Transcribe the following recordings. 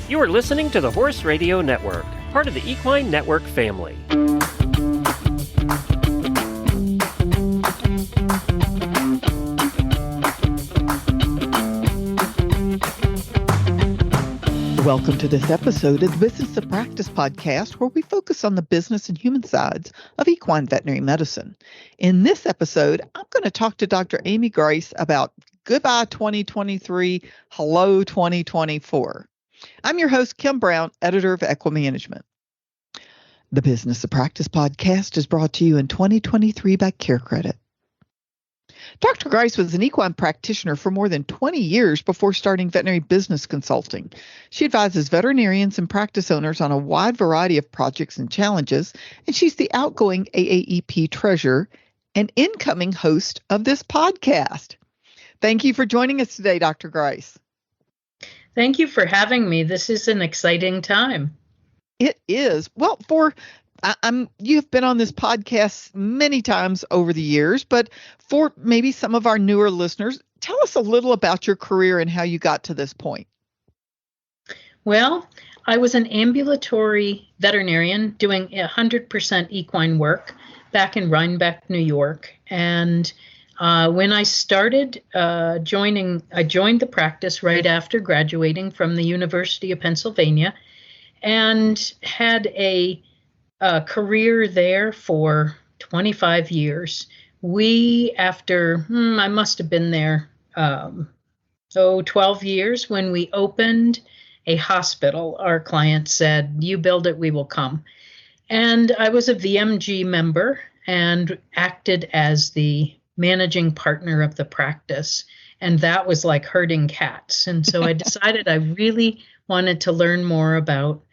You are listening to the Horse Radio Network, part of the Equine Network family. Welcome to this episode of the Business of Practice podcast, where we focus on the business and human sides of equine veterinary medicine. In this episode, I'm going to talk to Dr. Amy Grice about Goodbye 2023, Hello 2024. I'm your host, Kim Brown, editor of Equimanagement. The Business of Practice podcast is brought to you in 2023 by CareCredit. Dr. Grice was an equine practitioner for more than 20 years before starting veterinary business consulting. She advises veterinarians and practice owners on a wide variety of projects and challenges, and she's the outgoing AAEP treasurer and incoming host of this podcast. Thank you for joining us today, Dr. Grice. Thank you for having me. This is an exciting time. It is. Well, you've been on this podcast many times over the years, but for maybe some of our newer listeners, tell us a little about your career and how you got to this point. Well, I was an ambulatory veterinarian doing 100% equine work back in Rhinebeck, New York. And when I started I joined the practice right after graduating from the University of Pennsylvania and had a career there for 25 years. I must have been there 12 years when we opened a hospital. Our client said, "You build it, we will come." And I was a VMG member and acted as the managing partner of the practice. And that was like herding cats. And so I decided I really wanted to learn more about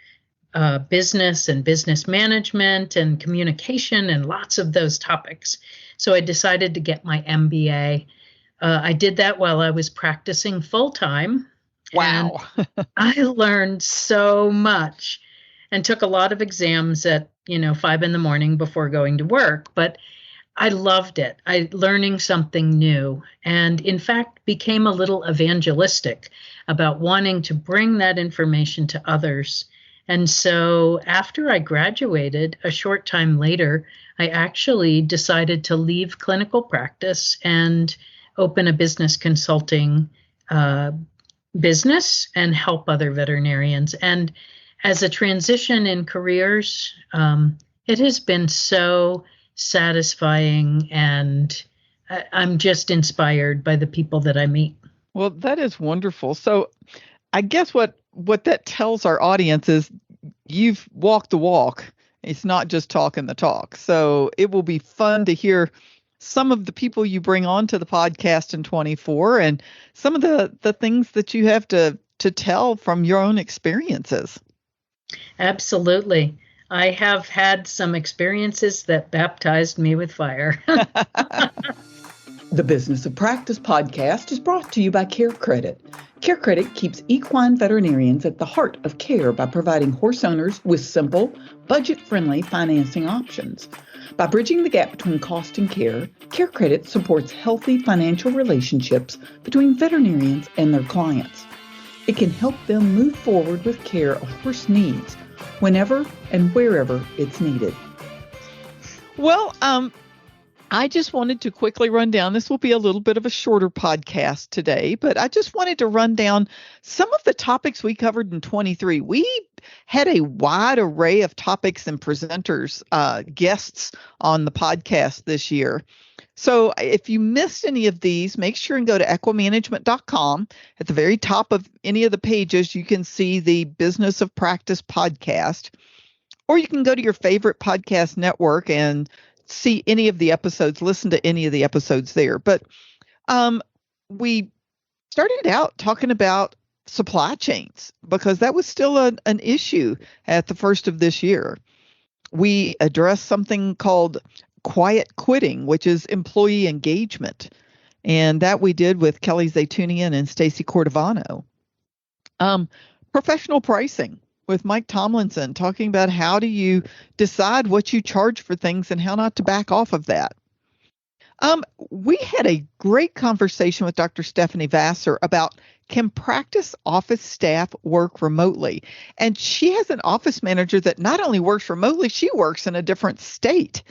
business and business management and communication and lots of those topics. So I decided to get my MBA. I did that while I was practicing full time. Wow. I learned so much and took a lot of exams at 5 a.m. before going to work. But I loved it. Learning something new, and in fact became a little evangelistic about wanting to bring that information to others. And so after I graduated, a short time later, I actually decided to leave clinical practice and open a business consulting business and help other veterinarians. And as a transition in careers, it has been so satisfying, and I'm just inspired by the people that I meet. Well, that is wonderful. So I guess what that tells our audience is you've walked the walk. It's not just talking the talk. So it will be fun to hear some of the people you bring on to the podcast in 24 and some of the things that you have to tell from your own experiences. Absolutely. I have had some experiences that baptized me with fire. The Business of Practice podcast is brought to you by CareCredit. CareCredit keeps equine veterinarians at the heart of care by providing horse owners with simple, budget-friendly financing options. By bridging the gap between cost and care, CareCredit supports healthy financial relationships between veterinarians and their clients. It can help them move forward with care a horse needs, whenever and wherever it's needed. Well, I just wanted to quickly run down. This will be a little bit of a shorter podcast today, but I just wanted to run down some of the topics we covered in 23. We had a wide array of topics and presenters, guests on the podcast this year. So if you missed any of these, make sure and go to equimanagement.com. At the very top of any of the pages, you can see the Business of Practice podcast, or you can go to your favorite podcast network and see any of the episodes, listen to any of the episodes there. But we started out talking about supply chains because that was still an issue at the first of this year. We addressed something called quiet quitting, which is employee engagement. And that we did with Kelly Zaytunian and Stacy Cordovano. Professional pricing with Mike Tomlinson, talking about how do you decide what you charge for things and how not to back off of that. We had a great conversation with Dr. Stephanie Vassar about can practice office staff work remotely? And she has an office manager that not only works remotely, she works in a different state.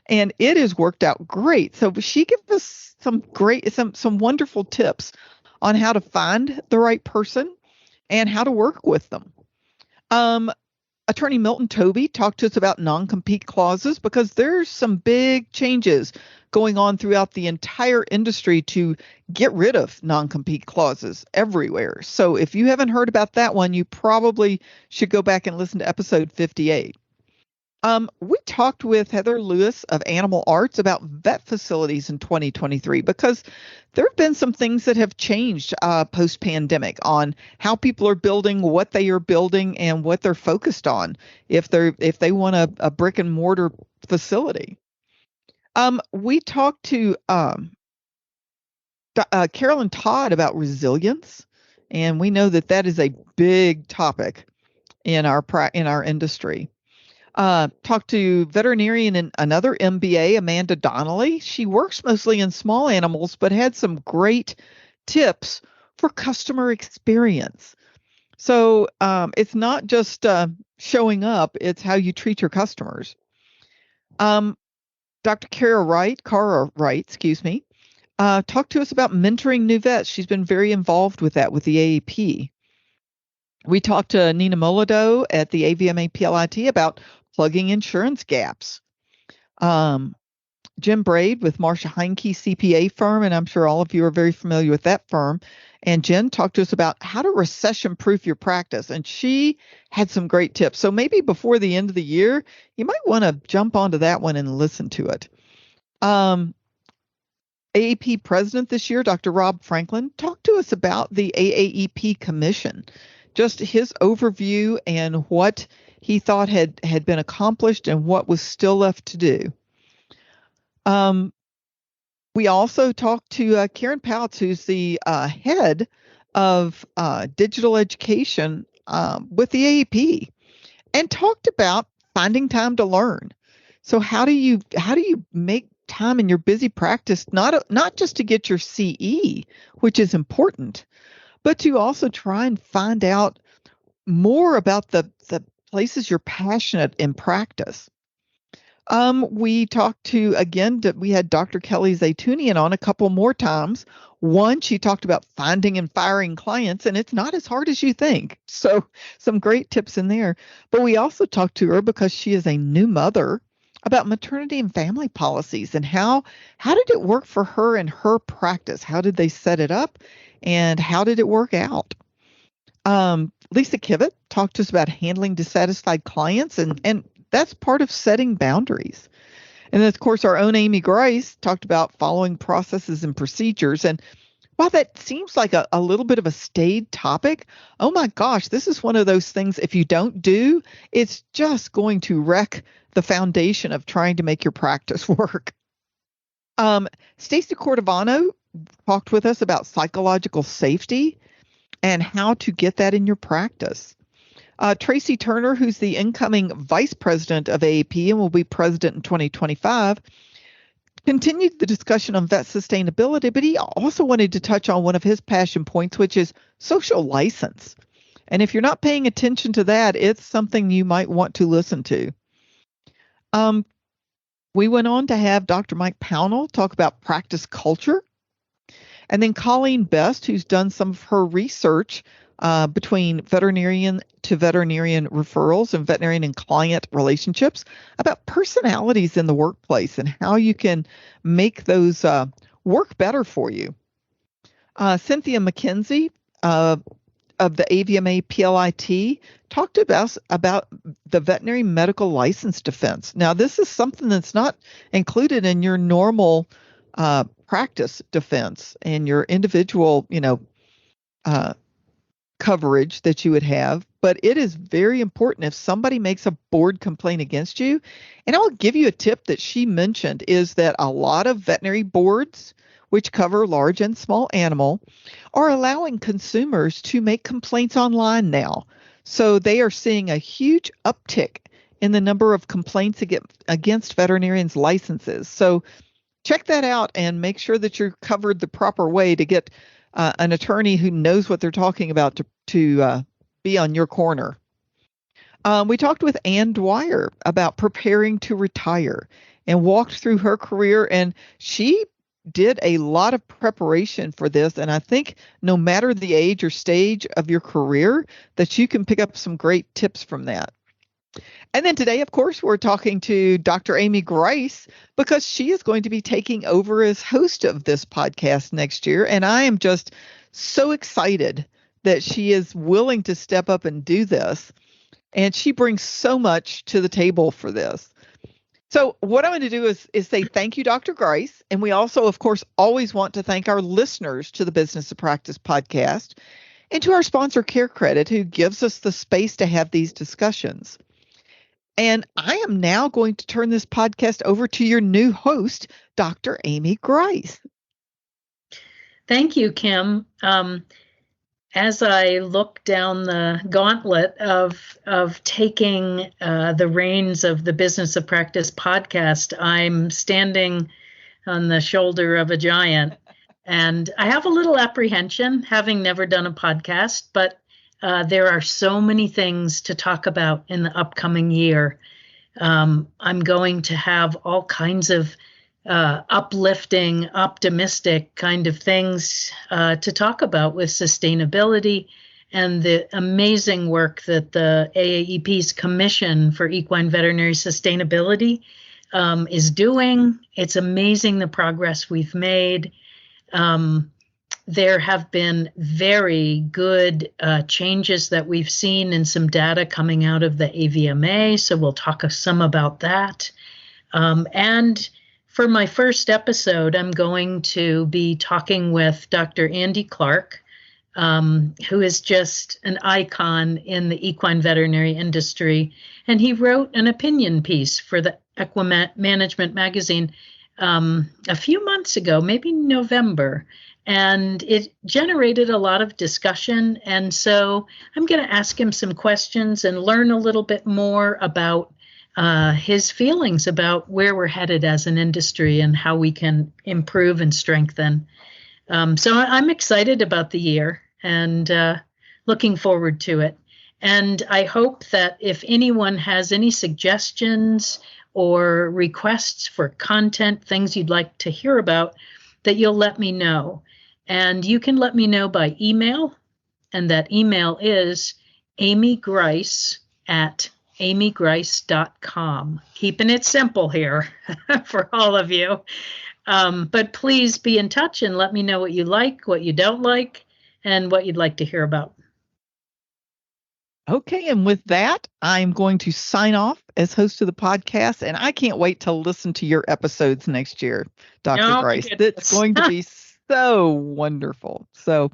And it has worked out great. So she gives us some wonderful tips on how to find the right person and how to work with them. Attorney Milton Toby talked to us about non-compete clauses because there's some big changes going on throughout the entire industry to get rid of non-compete clauses everywhere. So if you haven't heard about that one, you probably should go back and listen to episode 58. We talked with Heather Lewis of Animal Arts about vet facilities in 2023 because there have been some things that have changed post-pandemic on how people are building, what they are building, and what they're focused on if they want a brick and mortar facility. We talked to Carolyn Todd about resilience, and we know that is a big topic in our industry. Talked to veterinarian and another MBA, Amanda Donnelly. She works mostly in small animals, but had some great tips for customer experience. So it's not just showing up, it's how you treat your customers. Dr. Kara Wright, talked to us about mentoring new vets. She's been very involved with that with the AAP. We talked to Nina Molado at the AVMA PLIT about plugging insurance gaps. Jim Braid with Marsha Heinke CPA firm, and I'm sure all of you are very familiar with that firm. And Jen talked to us about how to recession-proof your practice, and she had some great tips. So maybe before the end of the year, you might want to jump onto that one and listen to it. AAP president this year, Dr. Rob Franklin, talked to us about the AAEP Commission, just his overview and what he thought had been accomplished and what was still left to do. We also talked to Karen Pouts, who's the head of digital education with the AAP, and talked about finding time to learn. So how do you make time in your busy practice, not just to get your CE, which is important, but to also try and find out more about the places you're passionate in practice. We talked we had Dr. Kelly Zaytunian on a couple more times. One, she talked about finding and firing clients, and it's not as hard as you think. So some great tips in there. But we also talked to her because she is a new mother about maternity and family policies and how did it work for her and her practice? How did they set it up and how did it work out? Lisa Kivett talked to us about handling dissatisfied clients, and that's part of setting boundaries. And then, of course, our own Amy Grice talked about following processes and procedures. And while that seems like a little bit of a staid topic, oh my gosh, this is one of those things, if you don't do, it's just going to wreck the foundation of trying to make your practice work. Stacey Cordovano talked with us about psychological safety and how to get that in your practice. Tracy Turner, who's the incoming vice president of AAP and will be president in 2025, continued the discussion on vet sustainability, but he also wanted to touch on one of his passion points, which is social license. And if you're not paying attention to that, it's something you might want to listen to. We went on to have Dr. Mike Pownell talk about practice culture. And then Colleen Best, who's done some of her research between veterinarian to veterinarian referrals and veterinarian and client relationships about personalities in the workplace and how you can make those work better for you. Cynthia McKenzie of the AVMA PLIT talked about the veterinary medical license defense. Now, this is something that's not included in your normal practice defense and your individual, coverage that you would have, but it is very important if somebody makes a board complaint against you. And I'll give you a tip that she mentioned is that a lot of veterinary boards, which cover large and small animal, are allowing consumers to make complaints online now. So they are seeing a huge uptick in the number of complaints against veterinarians' licenses. So check that out and make sure that you're covered the proper way to get an attorney who knows what they're talking about to be on your corner. We talked with Ann Dwyer about preparing to retire and walked through her career, and she did a lot of preparation for this. And I think no matter the age or stage of your career, that you can pick up some great tips from that. And then today, of course, we're talking to Dr. Amy Grice because she is going to be taking over as host of this podcast next year. And I am just so excited that she is willing to step up and do this. And she brings so much to the table for this. So what I'm going to do is say thank you, Dr. Grice. And we also, of course, always want to thank our listeners to the Business of Practice podcast and to our sponsor, Care Credit, who gives us the space to have these discussions. And I am now going to turn this podcast over to your new host, Dr. Amy Grice. Thank you, Kim. As I look down the gauntlet of taking the reins of the Business of Practice podcast, I'm standing on the shoulder of a giant. And I have a little apprehension, having never done a podcast, but there are so many things to talk about in the upcoming year. I'm going to have all kinds of uplifting, optimistic kind of things to talk about with sustainability and the amazing work that the AAEP's Commission for Equine Veterinary Sustainability is doing. It's amazing the progress we've made. There have been very good changes that we've seen in some data coming out of the AVMA, so we'll talk some about that. And for my first episode, I'm going to be talking with Dr. Andy Clark, who is just an icon in the equine veterinary industry. And he wrote an opinion piece for the Equimanagement magazine a few months ago, maybe November. And it generated a lot of discussion. And so I'm going to ask him some questions and learn a little bit more about his feelings about where we're headed as an industry and how we can improve and strengthen. So I'm excited about the year and looking forward to it. And I hope that if anyone has any suggestions or requests for content, things you'd like to hear about, that you'll let me know. And you can let me know by email. And that email is amygrice@amygrice.com. Keeping it simple here for all of you. But please be in touch and let me know what you like, what you don't like, and what you'd like to hear about. Okay, and with that, I'm going to sign off as host of the podcast, and I can't wait to listen to your episodes next year, Dr. Grice. It's going to be so wonderful. So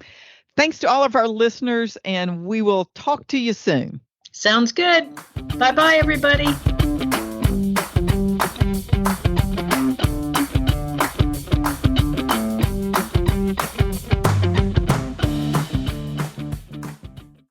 thanks to all of our listeners, and we will talk to you soon. Sounds good. Bye-bye, everybody.